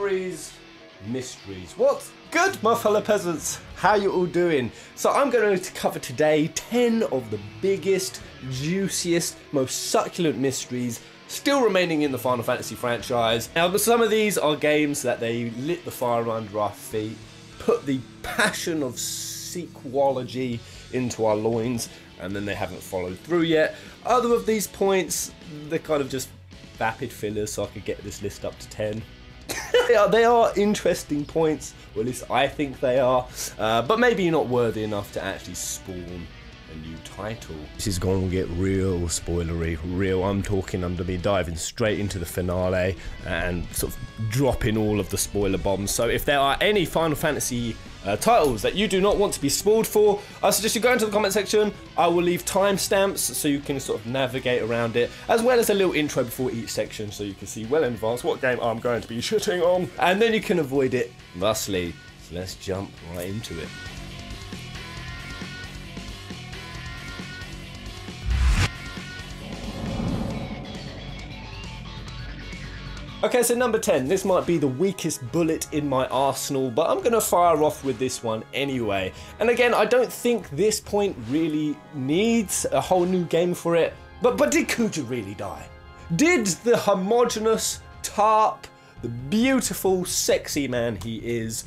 mysteries. What's good, my fellow peasants? How you all doing? So I'm going to cover today 10 of the biggest, juiciest, most succulent mysteries still remaining in the Final Fantasy franchise. Now, some of these are games that they lit the fire under our feet, put the passion of sequology into our loins, and then they haven't followed through yet. Other of these points, they're kind of just vapid fillers, so I could get this list up to 10. They are interesting points, or at least I think they are, but maybe not worthy enough to actually spawn a new title. This is going to get real spoilery, I'm going to be diving straight into the finale and sort of dropping all of the spoiler bombs. So if there are any Final Fantasy titles that you do not want to be spoiled for, I suggest you go into the comment section. I will leave timestamps so you can sort of navigate around it, as well as a little intro before each section so you can see well in advance what game I'm going to be shitting on, and then you can avoid it thusly. So let's jump right into it. Okay, so number 10, this might be the weakest bullet in my arsenal, but I'm going to fire off with this one anyway. And again, I don't think this point really needs a whole new game for it, but did Kuja really die? Did the homogeneous Tarp, the beautiful, sexy man he is,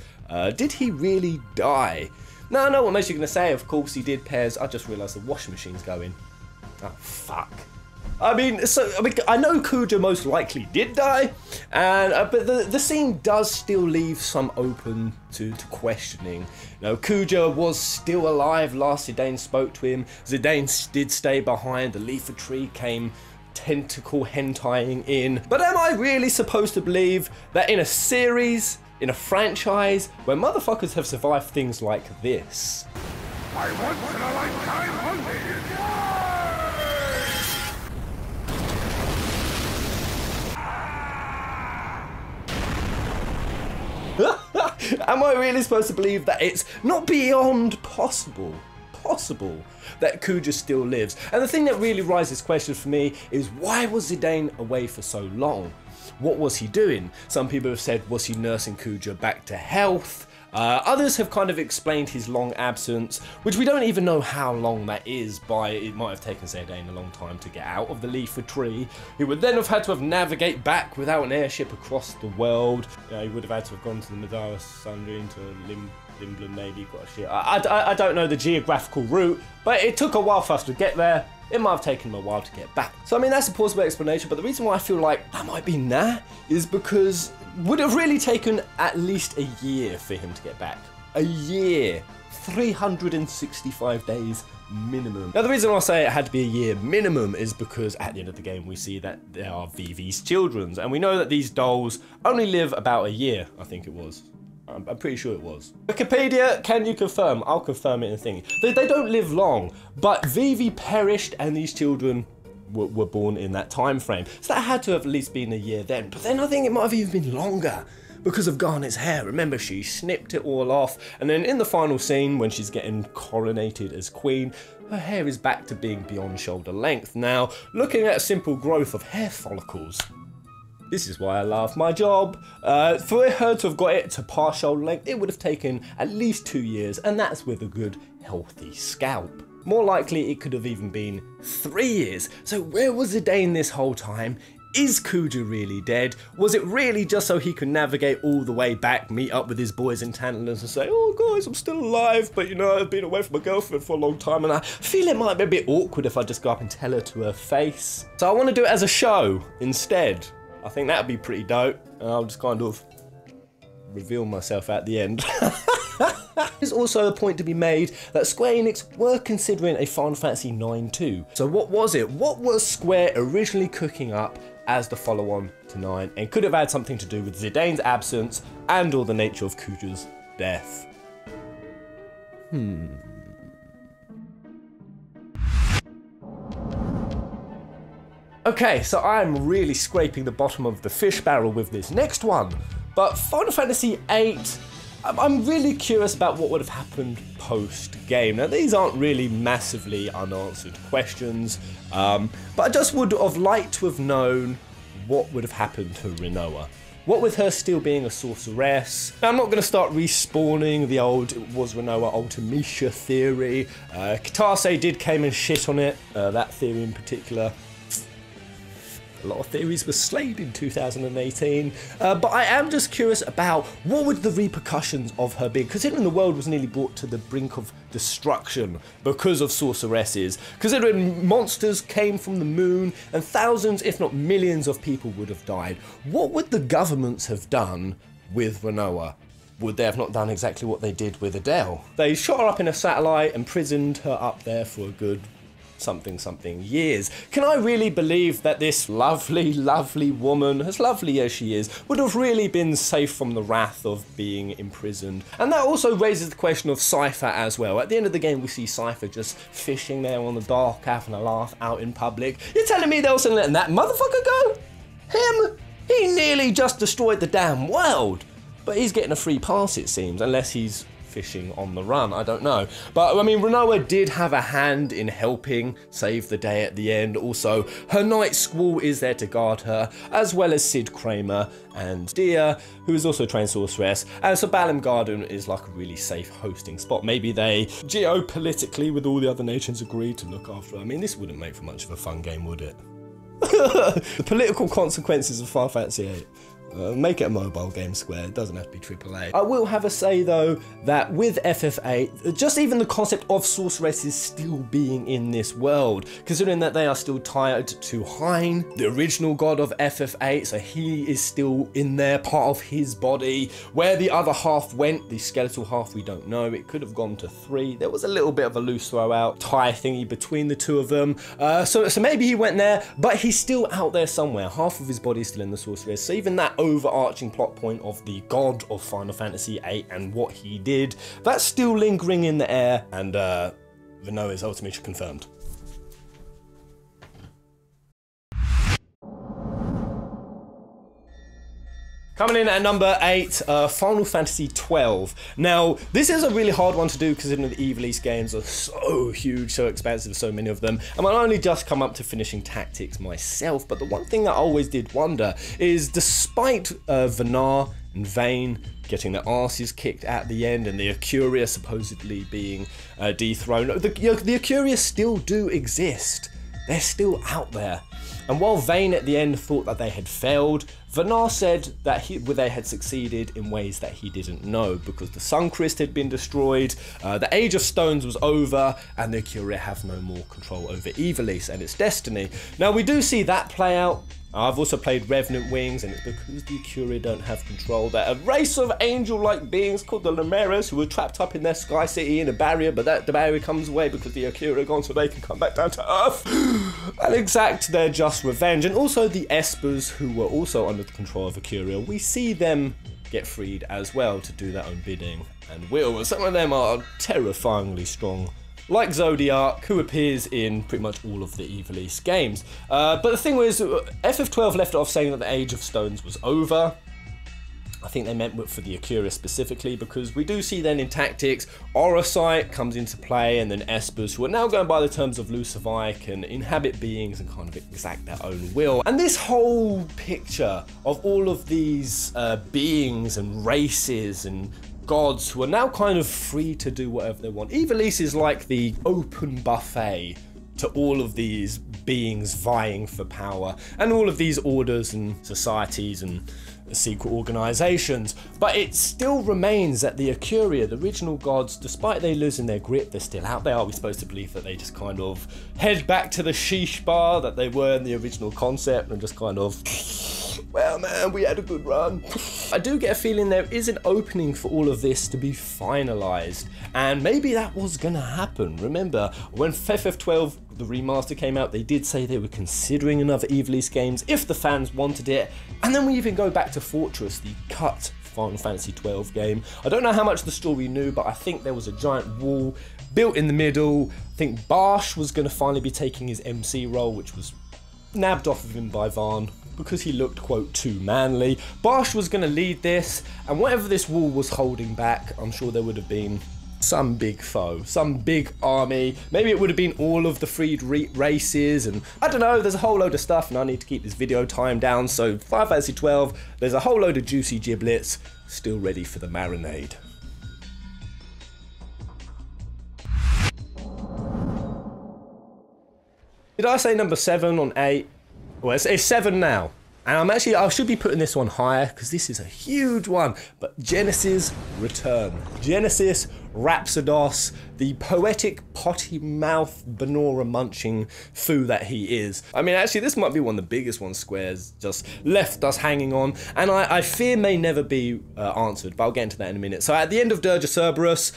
did he really die? Now, I know what most of you are going to say, of course he did, Pairs. I just realised the washing machine's going. Oh, fuck. I mean, I know Kuja most likely did die, and but the scene does still leave some open to questioning. You know, Kuja was still alive last Zidane spoke to him. Zidane did stay behind. The leaf tree came tentacle hentai-ing in. But am I really supposed to believe that in a series, in a franchise, where motherfuckers have survived things like this? I once in a lifetime hunted. Am I really supposed to believe that it's not beyond possible that Kuja still lives? And the thing that really raises questions for me is, why was Zidane away for so long? What was he doing? Some people have said, was he nursing Kuja back to health? Others have kind of explained his long absence, which we don't even know how long that is. It might have taken Zidane a long time to get out of the leaf tree. He would then have had to navigate back without an airship across the world. He would have had to have gone to the Madara Sundry into Limblin, maybe, got a shit. I don't know the geographical route, but it took a while for us to get there. It might have taken him a while to get back. So I mean, that's a plausible explanation, but the reason why I feel like that might be is because would have really taken at least a year for him to get back. A year. 365 days minimum. Now the reason I say it had to be a year minimum is because at the end of the game we see that they are Vivi's children, and we know that these dolls only live about a year, I think it was. I'm pretty sure it was. Wikipedia, can you confirm? I'll confirm it in a thing. They don't live long, but Vivi perished and these children were born in that time frame. So that had to have at least been a year then. But then I think it might have even been longer because of Garnet's hair. Remember, she snipped it all off, and then in the final scene when she's getting coronated as queen, her hair is back to being beyond shoulder length. Now, looking at a simple growth of hair follicles, this is why I love my job. For her to have got it to past shoulder length, it would have taken at least 2 years, and that's with a good, healthy scalp. More likely, it could have even been 3 years. So where was Zidane this whole time? Is Kuja really dead? Was it really just so he could navigate all the way back, meet up with his boys in Tantalus and say, oh guys, I'm still alive, but you know, I've been away from my girlfriend for a long time, and I feel it might be a bit awkward if I just go up and tell her to her face. So I want to do it as a show instead. I think that would be pretty dope, and I'll just kind of reveal myself at the end. There's also a point to be made that Square Enix were considering a Final Fantasy IX too. So what was it? What was Square originally cooking up as the follow-on to 9, and could have had something to do with Zidane's absence and or the nature of Kuja's death? Okay, so I'm really scraping the bottom of the fish barrel with this next one, but Final Fantasy VIII, I'm really curious about what would have happened post-game. Now, these aren't really massively unanswered questions, but I just would have liked to have known what would have happened to Rinoa. What with her still being a sorceress. Now, I'm not going to start respawning the old was Renoa Ultimecia theory. Kitase did came and shit on it, that theory in particular. A lot of theories were slayed in 2018, but I am just curious about what would the repercussions of her be, considering the world was nearly brought to the brink of destruction because of sorceresses, considering monsters came from the moon and thousands, if not millions of people would have died. What would the governments have done with Renoa? Would they have not done exactly what they did with Adele? They shot her up in a satellite, imprisoned her up there for a good something years. Can I really believe that this lovely woman, as lovely as she is, would have really been safe from the wrath of being imprisoned? And that also raises the question of Cypher as well. At the end of the game, we see Cypher just fishing there on the dock, having a laugh out in public. You're telling me they were letting that motherfucker go? Him? He nearly just destroyed the damn world. But he's getting a free pass, it seems, unless he's fishing on the run, I don't know. But I mean, Renoa did have a hand in helping save the day at the end. Also, her Night Squall is there to guard her, as well as Sid Kramer and Dia, who is also a trained sorceress. And so Balam Garden is like a really safe hosting spot. Maybe they geopolitically, with all the other nations, agreed to look after her. I mean, this wouldn't make for much of a fun game, would it? The political consequences of Final Fantasy VIII. Make it a mobile game, Square. It doesn't have to be AAA. I will have a say though that with FF8, just even the concept of sorceresses still being in this world, considering that they are still tied to Hein, the original god of FF8, so he is still in there, part of his body. Where the other half went, the skeletal half, we don't know. It could have gone to 3. There was a little bit of a loose throw out tie thingy between the two of them. So maybe he went there, but he's still out there somewhere. Half of his body is still in the sorceress. So even that overarching plot point of the god of Final Fantasy VIII and what he did, that's still lingering in the air, and Renoa's Ultimecia confirmed. Coming in at number 8, Final Fantasy XII. Now, this is a really hard one to do considering the Evilise games are so huge, so expansive, so many of them. And I've only just come up to finishing Tactics myself, but the one thing that I always did wonder is, despite Venar and Vayne getting their asses kicked at the end and the Acuria supposedly being dethroned, the Acuria still do exist. They're still out there. And while Vayne at the end thought that they had failed, Venar said that they had succeeded in ways that he didn't know, because the Suncrist had been destroyed, the Age of Stones was over, and the Acuria have no more control over Evilise and its destiny. Now, we do see that play out. I've also played Revenant Wings, and it's because the Acuria don't have control. They're a race of angel-like beings called the Lumeras who were trapped up in their Sky City in a barrier, but the barrier comes away because the Acuria are gone, so they can come back down to Earth and exact their just revenge. And also the Espers, who were also under the control of Acuria, we see them get freed as well to do their own bidding and will. Some of them are terrifyingly strong, like Zodiac, who appears in pretty much all of the Evilise games. But the thing was, FF12 left off saying that the Age of Stones was over. I think they meant for the Acuria specifically, because we do see then in Tactics, Orosite comes into play, and then Espers, who are now going by the terms of Lucifer, can inhabit beings and kind of exact their own will. And this whole picture of all of these beings and races and gods who are now kind of free to do whatever they want. Evilise is like the open buffet to all of these beings vying for power, and all of these orders and societies and secret organizations. But it still remains that the Acuria, the original gods, despite they losing their grip, they're still out there. Are we supposed to believe that they just kind of head back to the sheesh bar that they were in the original concept and just kind of, well, man, we had a good run? I do get a feeling there is an opening for all of this to be finalized, and maybe that was gonna happen. Remember, when FF12, the remaster, came out, they did say they were considering another Evilise games if the fans wanted it. And then we even go back to Fortress, the cut Final Fantasy XII game. I don't know how much the story knew, but I think there was a giant wall built in the middle. I think Barsh was gonna finally be taking his MC role, which was nabbed off of him by Vaan because he looked, quote, too manly. Barsh was going to lead this, and whatever this wall was holding back, I'm sure there would have been some big foe, some big army. Maybe it would have been all of the freed races, and I don't know, there's a whole load of stuff, and I need to keep this video time down. So Final Fantasy XII, there's a whole load of juicy giblets still ready for the marinade. Did I say number 7 on 8? Well, it's 7 now. And I should be putting this one higher because this is a huge one. But Genesis Return. Genesis Rhapsodos, the poetic potty mouth banana munching foo that he is. I mean, actually, this might be one of the biggest ones Square's just left us hanging on. And I fear may never be answered, but I'll get into that in a minute. So at the end of Dirge Cerberus,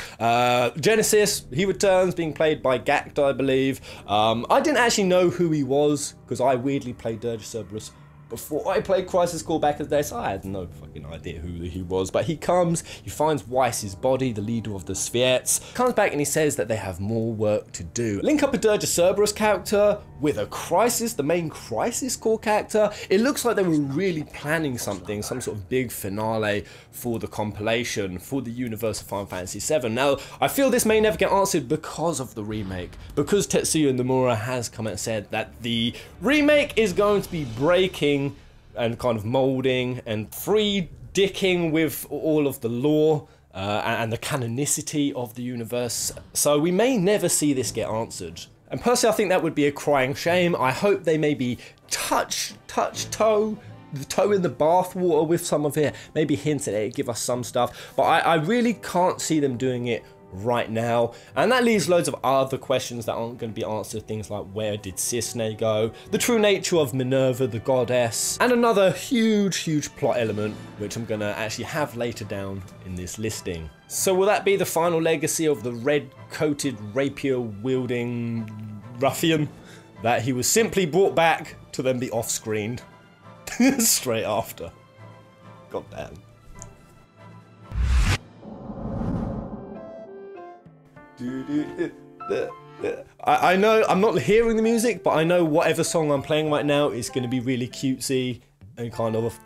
Genesis, he returns, being played by Gact, I believe. I didn't actually know who he was because I weirdly played Dirge Cerberus before I played Crisis Core back in the day, so I had no fucking idea who he was. But he comes, he finds Weiss's body, the leader of the Spheres, comes back and he says that they have more work to do. Link up a Dirge Cerberus character with a Crisis, the main Crisis Core character. It looks like they were really planning something, some sort of big finale for the compilation, for the universe of Final Fantasy VII. Now, I feel this may never get answered because of the remake, because Tetsuya Nomura has come and said that the remake is going to be breaking and kind of molding and free dicking with all of the lore and the canonicity of the universe. So we may never see this get answered. And personally, I think that would be a crying shame. I hope they maybe touch the toe in the bathwater with some of it, maybe hint at it, give us some stuff. But I really can't see them doing it right now, and that leaves loads of other questions that aren't going to be answered. Things like, where did Cisne go, the true nature of Minerva the goddess, and another huge plot element which I'm going to actually have later down in this listing. So will that be the final legacy of the red coated rapier wielding ruffian, that he was simply brought back to then be off screened straight after? God damn. I know I'm not hearing the music, but I know whatever song I'm playing right now is going to be really cutesy and kind of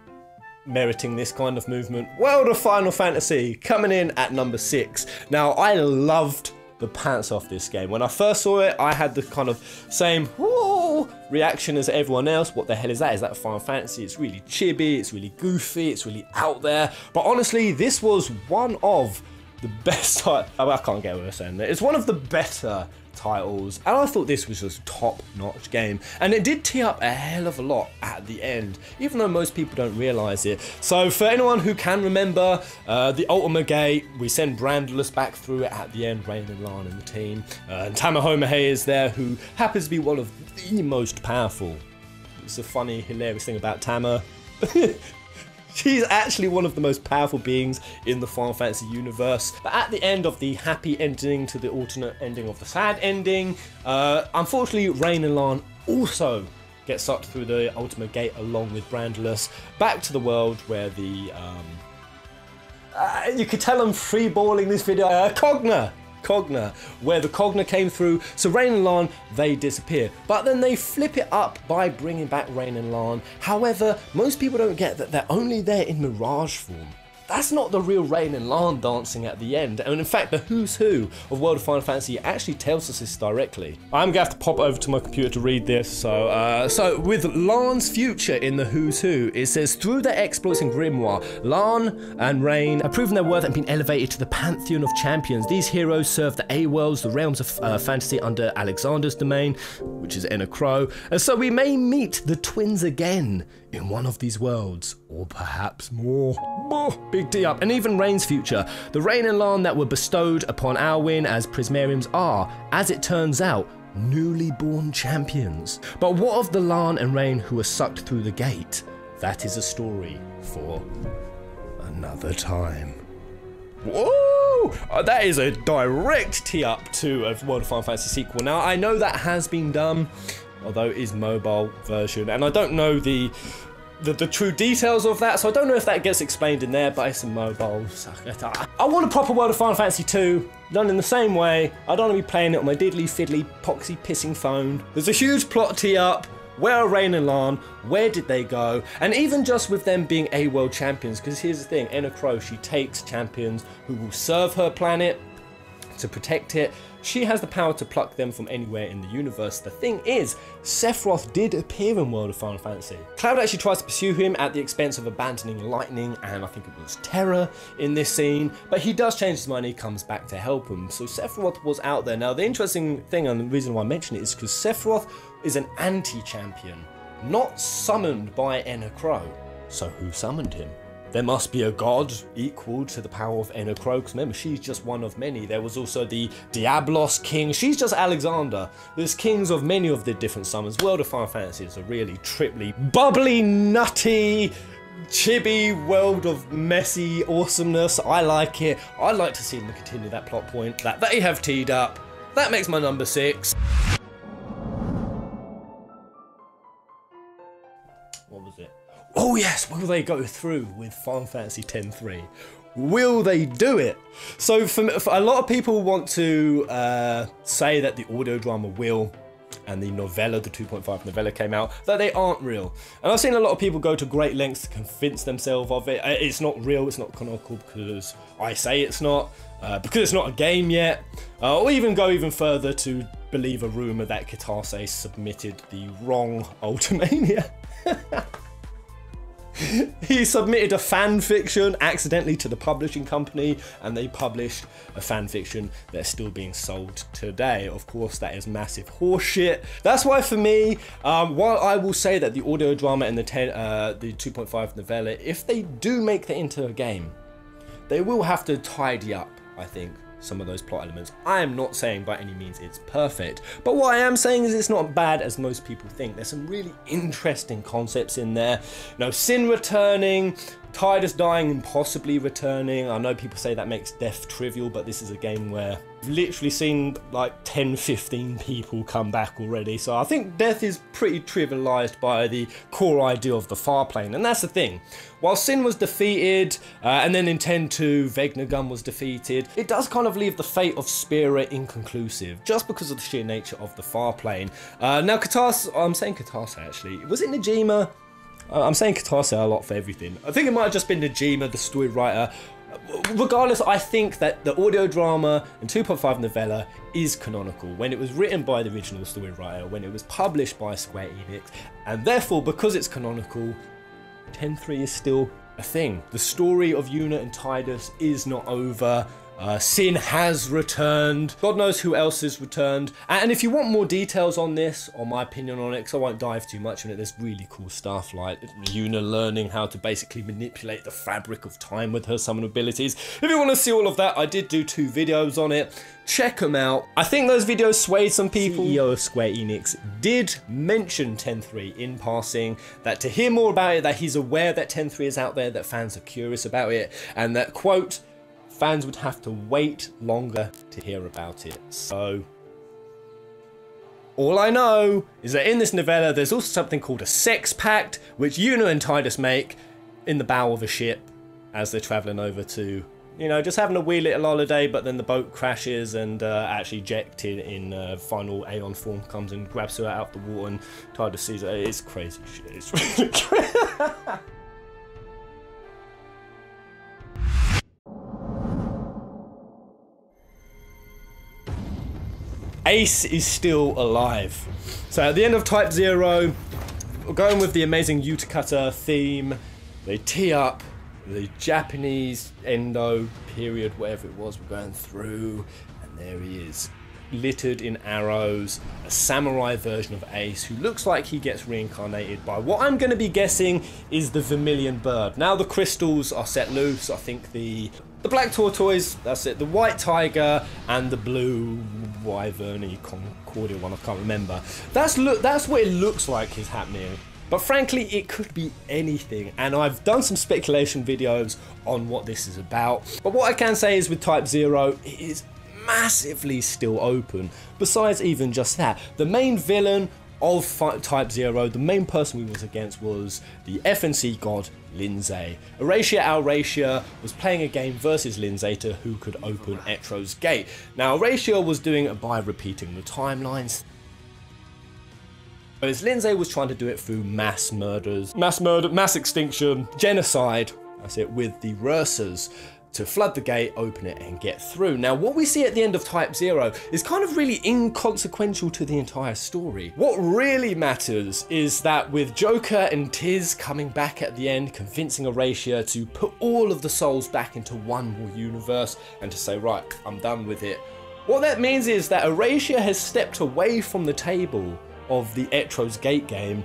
meriting this kind of movement. World of Final Fantasy coming in at number 6. Now, I loved the pants off this game. When I first saw it, I had the kind of same whoa reaction as everyone else. What the hell is that? Is that Final Fantasy? It's really chibi, it's really goofy, it's really out there. But honestly, this was one of the best I can't get what I'm saying. It's one of the better titles, and I thought this was just a top-notch game, and it did tee up a hell of a lot at the end, even though most people don't realise it. So for anyone who can remember the Ultimate Gate, we send Brandless back through it at the end, Rain and Lan and the team, and Tamahomehei is there, who happens to be one of the most powerful. It's a funny, hilarious thing about Tama. She's actually one of the most powerful beings in the Final Fantasy universe. But at the end of the happy ending to the alternate ending of the sad ending, unfortunately Rain and Lan also get sucked through the Ultimate Gate along with Brandless back to the world where the you could tell I'm freeballing this video. Cogna, where the Cogna came through, so Rain and Lan, they disappear. But then they flip it up by bringing back Rain and Lan. However, most people don't get that they're only there in Mirage form. That's not the real Rain and Lan dancing at the end, and in fact the who's who of World of Final Fantasy actually tells us this directly. I'm gonna have to pop over to my computer to read this. So with Lan's future in the who's who, it says, through their exploits in Grimoire, Lan and Rain have proven their worth and been elevated to the pantheon of champions. These heroes serve the A-worlds, the realms of fantasy under Alexander's domain, which is Inner Crow, and so we may meet the twins again in one of these worlds, or perhaps more. Big D up. And even Rain's future. The Rain and Lan that were bestowed upon Alwyn as Prismariums are, as it turns out, newly born champions. But what of the Lan and Rain who were sucked through the gate? That is a story for another time. Whoa! That is a direct tee up to a World of Final Fantasy sequel. Now, I know that has been done, although it is mobile version, and I don't know the true details of that, so I don't know if that gets explained in there, but it's a mobile. I want a proper World of Final Fantasy 2, done in the same way. I don't want to be playing it on my diddly fiddly poxy pissing phone. There's a huge plot tee up. Where are Rain and Lan? Where did they go? And even just with them being A-world champions, because here's the thing, Inner Crow, she takes champions who will serve her planet to protect it. She has the power to pluck them from anywhere in the universe. The thing is, Sephiroth did appear in World of Final Fantasy. Cloud actually tries to pursue him at the expense of abandoning Lightning and I think it was Terra in this scene, but he does change his mind and he comes back to help him. So Sephiroth was out there. Now the interesting thing and the reason why I mention it is because Sephiroth is an anti-champion, not summoned by Enna Crow. So who summoned him? There must be a god equal to the power of Enna Crow, because remember, she's just one of many. There was also the Diablos king. She's just Alexander. There's kings of many of the different summons. World of Final Fantasy is a really triply, bubbly, nutty, chibi world of messy awesomeness. I like it. I'd like to see them continue that plot point that they have teed up. That makes my number 6. What was it? Oh yes, will they go through with Final Fantasy X-3? Will they do it? So for a lot of people want to say that the audio drama will, and the novella, the 2.5 novella came out, that they aren't real. And I've seen a lot of people go to great lengths to convince themselves of it. It's not real, it's not canonical because I say it's not, because it's not a game yet, or even go even further to believe a rumour that Kitase submitted the wrong Ultimania. He submitted a fan fiction accidentally to the publishing company and they published a fan fiction that's still being sold today. Of course, that is massive horseshit. That's why for me, while I will say that the audio drama and the 2.5 novella, if they do make that into a game, they will have to tidy up, I think, some of those plot elements. I am not saying by any means it's perfect, but what I am saying is it's not bad as most people think. There's some really interesting concepts in there. You know, Sin returning, Tidus dying and possibly returning. I know people say that makes death trivial, but this is a game where I've literally seen like 10, 15 people come back already. So I think death is pretty trivialized by the core idea of the far plane. And that's the thing. While Sin was defeated, and then in 10-2, Vegnagun was defeated, it does kind of leave the fate of Spirit inconclusive, just because of the sheer nature of the far plane. Now, Katase, I'm saying Katase actually, was it Najima? I'm saying Katase a lot for everything. I think it might have just been Najima, the story writer. Regardless, I think that the audio drama and 2.5 novella is canonical when it was written by the original story writer, when it was published by Square Enix, and therefore, because it's canonical, 10-3 is still a thing. The story of Yuna and Tidus is not over. Sin has returned. God knows who else has returned. And if you want more details on this, or my opinion on it, because I won't dive too much on it, there's really cool stuff like Yuna learning how to basically manipulate the fabric of time with her summon abilities. If you want to see all of that, I did do 2 videos on it. Check them out. I think those videos swayed some people. CEO of Square Enix did mention 10-3 in passing, that to hear more about it, that he's aware that 10-3 is out there, that fans are curious about it, and that, quote, fans would have to wait longer to hear about it. So all I know is that in this novella there's also something called a sex pact, which Yuna and Tidus make in the bow of a ship as they're traveling over to, you know, just having a wee little holiday, but then the boat crashes and actually Jack in final Aeon form comes and grabs her out of the water and Tidus sees her. It's crazy shit. It's really crazy. Ace is still alive. So at the end of Type 0, we're going with the amazing Utakata theme. They tee up the Japanese Endo period, whatever it was, we're going through, and there he is, littered in arrows, a samurai version of Ace who looks like he gets reincarnated by what I'm going to be guessing is the Vermilion Bird. Now the crystals are set loose. I think the black tortoise, that's it, the white tiger, and the blue wyvern, Concordia one, I can't remember. That's what it looks like is happening. But frankly, it could be anything, and I've done some speculation videos on what this is about. But what I can say is with Type 0, it is massively still open. Besides even just that, the main villain of Type 0, the main person we was against was the FNC god Lindsay. Eratia Alratia was playing a game versus Lindsay to who could open Etro's gate. Now Eratia was doing it by repeating the timelines, whereas Lindsay was trying to do it through mass murders, mass extinction, genocide, that's it, with the Ursas. to flood the gate, open it, and get through. Now, what we see at the end of Type 0 is kind of really inconsequential to the entire story. What really matters is that with Joker and Tiz coming back at the end, convincing Horatia to put all of the souls back into one more universe and to say, right, I'm done with it. What that means is that Horatia has stepped away from the table of the Etro's Gate game,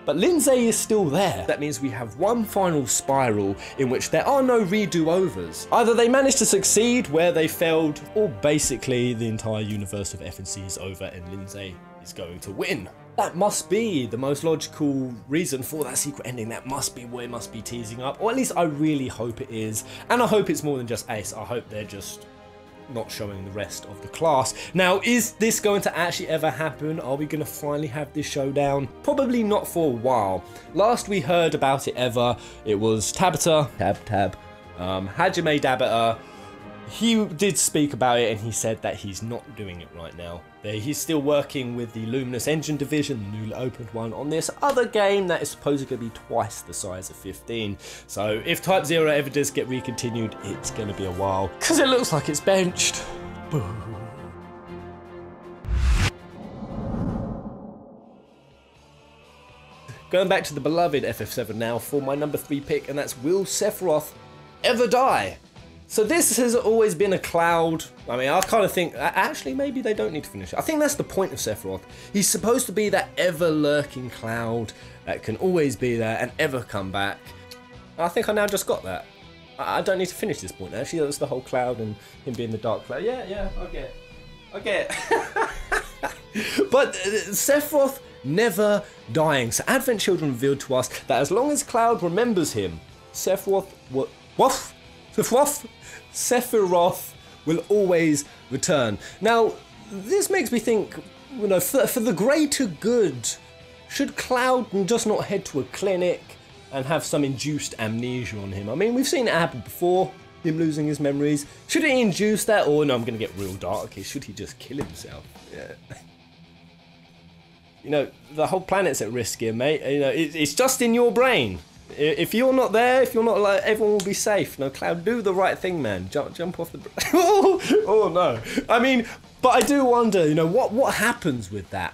but Lindsay is still there. That means we have one final spiral in which there are no redo-overs. Either they manage to succeed where they failed, or basically the entire universe of F&C is over and Lindsay is going to win. That must be the most logical reason for that secret ending. That must be what it must be teasing up, or at least I really hope it is. And I hope it's more than just Ace. I hope they're just not showing the rest of the class. Now, is this going to actually ever happen? Are we going to finally have this showdown? Probably not for a while. Last we heard about it ever, it was Hajime Dabata. He did speak about it and he said that he's not doing it right now. He's still working with the Luminous Engine division, the newly opened one, on this other game that is supposedly going to be twice the size of 15. So if Type 0 ever does get recontinued, it's going to be a while. Because it looks like it's benched. Boo. Going back to the beloved FF7 now for my number 3 pick, and that's Will Sephiroth Ever Die? So this has always been a Cloud. I mean, I kind of think, actually, maybe they don't need to finish it. I think that's the point of Sephiroth. He's supposed to be that ever-lurking Cloud that can always be there and ever come back. I think I now just got that. I don't need to finish this point, actually. That's the whole Cloud and him being the Dark Cloud. Yeah, I get it. But Sephiroth never dying. So Advent Children revealed to us that as long as Cloud remembers him, Sephiroth will always return. Now, this makes me think, you know, for the greater good, should Cloud just not head to a clinic and have some induced amnesia on him? I mean, we've seen it happen before, him losing his memories. Should he induce that? Or, no, I'm going to get real dark here. Should he just kill himself? Yeah. You know, the whole planet's at risk here, mate. You know, it's just in your brain. If you're not there, if you're not like, everyone will be safe. No, Cloud, do the right thing, man. Jump off the... oh, no. I mean, but I do wonder, you know, what happens with that?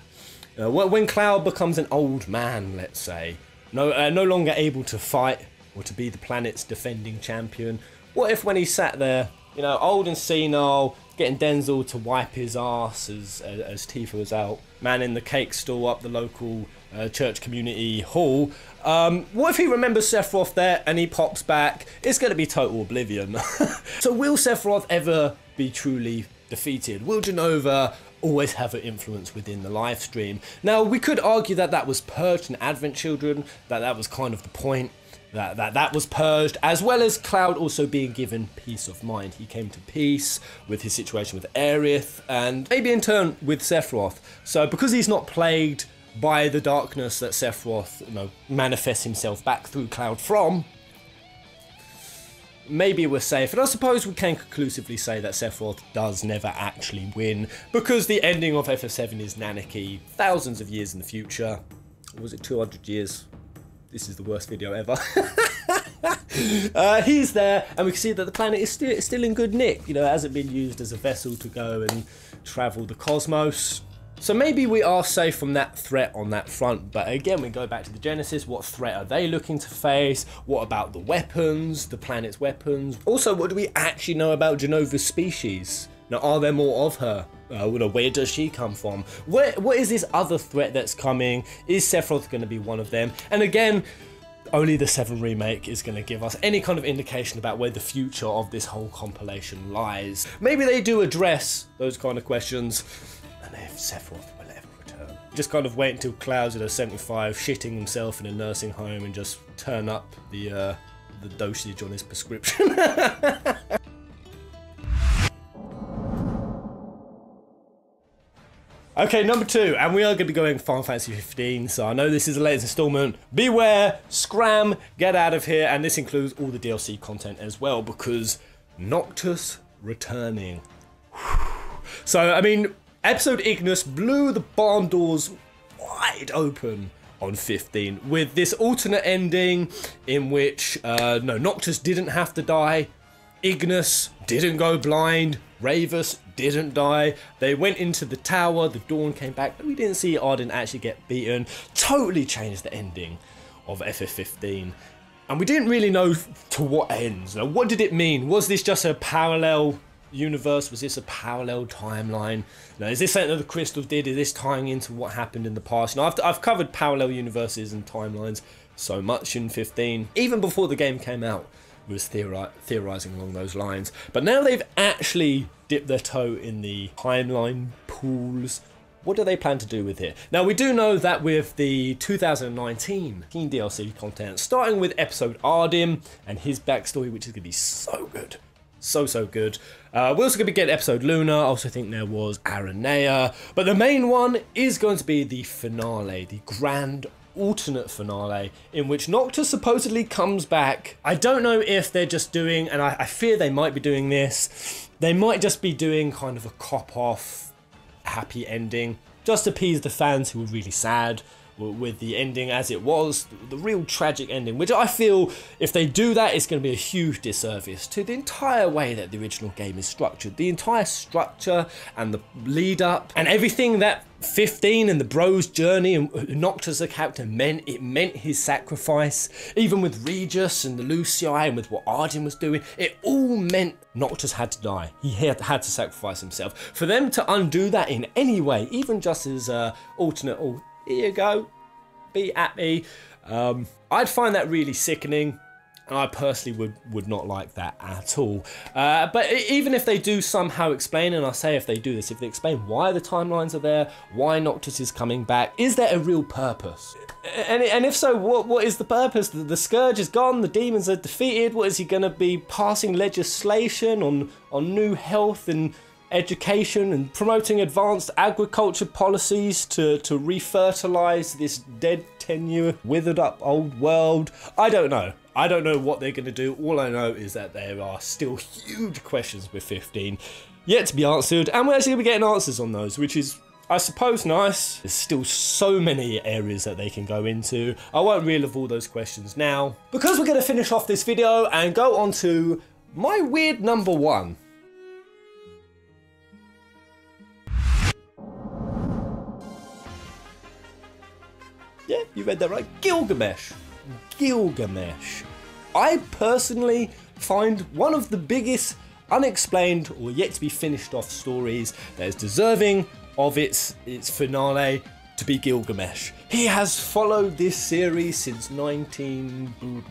When Cloud becomes an old man, let's say, no longer able to fight or to be the planet's defending champion. What if when he sat there, you know, old and senile, getting Denzel to wipe his ass as Tifa was out, manning the cake stall up the local church community hall. What if he remembers Sephiroth there and he pops back? It's going to be total oblivion. So will Sephiroth ever be truly defeated? Will Jenova always have an influence within the live stream? Now, we could argue that that was purged in Advent Children, that was kind of the point. That was purged, as well as Cloud also being given peace of mind. He came to peace with his situation with Aerith, and maybe in turn with Sephiroth. So because he's not plagued by the darkness that Sephiroth, you know, manifests himself back through Cloud from, maybe we're safe. And I suppose we can conclusively say that Sephiroth does never actually win, because the ending of FF7 is Nanaki thousands of years in the future. Or was it 200 years? This is the worst video ever. He's there, and we can see that the planet is still in good nick. You know, it hasn't been used as a vessel to go and travel the cosmos. So maybe we are safe from that threat on that front. But again, we go back to the Genesis. What threat are they looking to face? What about the weapons, the planet's weapons? Also, what do we actually know about Jenova's species? Now, are there more of her? Where does she come from? What is this other threat that's coming? Is Sephiroth going to be one of them? And again, only the 7 remake is going to give us any kind of indication about where the future of this whole compilation lies. Maybe they do address those kind of questions, and if Sephiroth will ever return. Just kind of wait until Cloud's at 75, shitting himself in a nursing home, and just turn up the dosage on his prescription. Okay, number 2, and we are going to be going Final Fantasy 15, so I know this is the latest installment. Beware, scram, get out of here, and this includes all the DLC content as well, because Noctis returning. So, I mean, Episode Ignis blew the barn doors wide open on 15, with this alternate ending in which, no, Noctis didn't have to die. Ignis didn't go blind. Ravus didn't die. They went into the tower. The Dawn came back. But we didn't see Arden actually get beaten. Totally changed the ending of FF15. And we didn't really know to what ends. Now, what did it mean? Was this just a parallel universe? Was this a parallel timeline? Now, is this something that the crystal did? Is this tying into what happened in the past? Now, I've covered parallel universes and timelines so much in 15. Even before the game came out, we was theorizing along those lines. But now they've actually dipped their toe in the timeline pools. What do they plan to do with it? Now, we do know that with the 2019 DLC content, starting with episode Ardim and his backstory, which is going to be so good. So good. We're also going to be getting episode Luna. I also think there was Aranea. But the main one is going to be the finale, the grand alternate finale, in which Noctis supposedly comes back. I don't know if they're just doing, and I fear they might be doing this, they might just be doing kind of a cop-off happy ending, just to appease the fans who were really sad with the ending as it was, the real tragic ending, which I feel if they do that, it's going to be a huge disservice to the entire way that the original game is structured. The entire structure and the lead up and everything that 15 and the bro's journey and Noctis as a character meant, it meant his sacrifice. Even with Regis and the Lucii and with what Arden was doing, it all meant Noctis had to die. He had to sacrifice himself. For them to undo that in any way, even just as alternate, oh, here you go, be happy, I'd find that really sickening. And I personally would not like that at all. But even if they do somehow explain, and I say if they do this, if they explain why the timelines are there, why Noctis is coming back, is there a real purpose? And if so, what is the purpose? The Scourge is gone, the demons are defeated. What is he going to be passing legislation on new health and education and promoting advanced agriculture policies to refertilize this dead, tenured, withered up old world? I don't know. I don't know what they're going to do. All I know is that there are still huge questions with 15 yet to be answered, and we're actually going to be getting answers on those, which is, I suppose, nice. There's still so many areas that they can go into. I won't relive all those questions now, because we're going to finish off this video and go on to my weird number one. Yeah, you read that right. Gilgamesh. Gilgamesh. I personally find one of the biggest unexplained or yet to be finished off stories that is deserving of its finale to be Gilgamesh. He has followed this series since 19...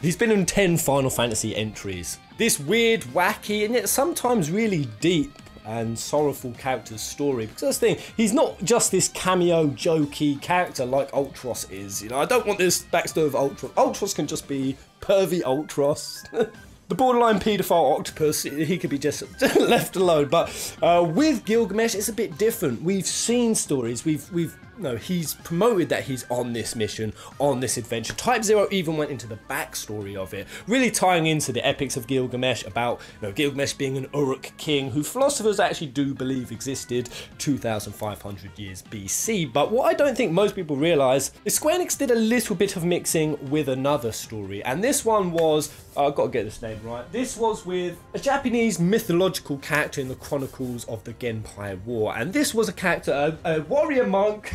He's been in 10 Final Fantasy entries. This weird, wacky, and yet sometimes really deep and sorrowful character's story, because that's the thing, he's not just this cameo jokey character like Ultros is, you know. I don't want this backstory of Ultros. Ultros can just be pervy Ultros. The borderline paedophile octopus, he could be just left alone. But with Gilgamesh, it's a bit different. We've seen stories, he's promoted that he's on this mission, on this adventure. Type 0 even went into the backstory of it, really tying into the epics of Gilgamesh about Gilgamesh being an Uruk king who philosophers actually do believe existed 2,500 years BC. But what I don't think most people realise is Square Enix did a little bit of mixing with another story, and this one was, I've got to get this name right, this was with a Japanese mythological character in the Chronicles of the Genpei War, and this was a character, a warrior monk,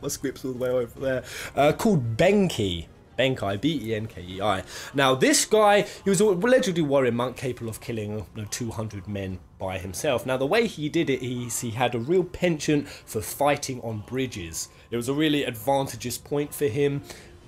my script's all the way over there, called Benkei. Benkai, B-E-N-K-E-I. Now, this guy, he was a legendary warrior monk capable of killing 200 men by himself. Now, the way he did it, he had a real penchant for fighting on bridges. It was a really advantageous point for him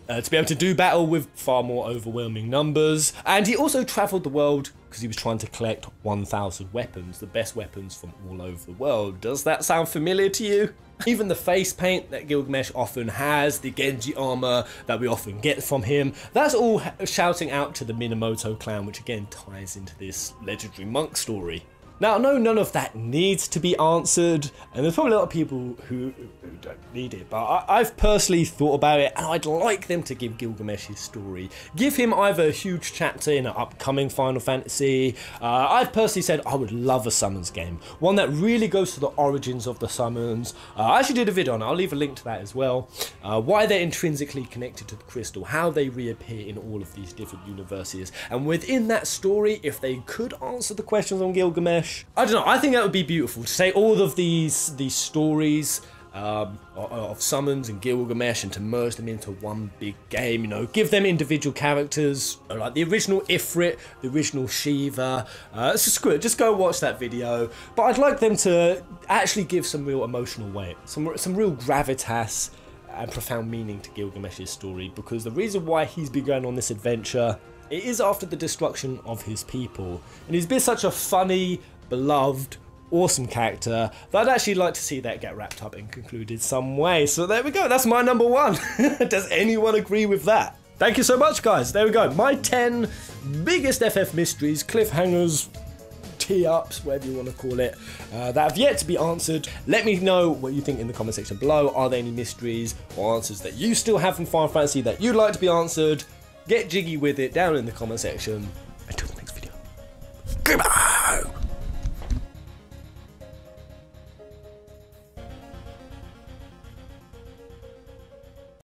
to be able to do battle with far more overwhelming numbers. And he also travelled the world because he was trying to collect 1,000 weapons, the best weapons from all over the world. Does that sound familiar to you? Even the face paint that Gilgamesh often has, the Genji armor that we often get from him, that's all shouting out to the Minamoto clan, which again ties into this legendary monk story. Now, I know none of that needs to be answered, and there's probably a lot of people who don't need it, but I've personally thought about it, and I'd like them to give Gilgamesh his story. Give him either a huge chapter in an upcoming Final Fantasy. I've personally said I would love a summons game, one that really goes to the origins of the summons. I actually did a video on it, I'll leave a link to that as well. Why they're intrinsically connected to the crystal, how they reappear in all of these different universes, and within that story, if they could answer the questions on Gilgamesh, I don't know, I think that would be beautiful to take all of these stories of summons and Gilgamesh and to merge them into one big game, you know, give them individual characters, like the original Ifrit, the original Shiva. So screw it, just go watch that video. But I'd like them to actually give some real emotional weight, some real gravitas and profound meaning to Gilgamesh's story, because the reason why he's been going on this adventure, it is after the destruction of his people, and he's been such a funny, beloved, awesome character that I'd actually like to see that get wrapped up and concluded some way. So there we go, that's my number one. Does anyone agree with that? Thank you so much, guys. There we go, my 10 biggest FF mysteries, cliffhangers, tee-ups, whatever you want to call it, that have yet to be answered. Let me know what you think in the comment section below. Are there any mysteries or answers that you still have from Final Fantasy that you'd like to be answered? Get jiggy with it down in the comment section.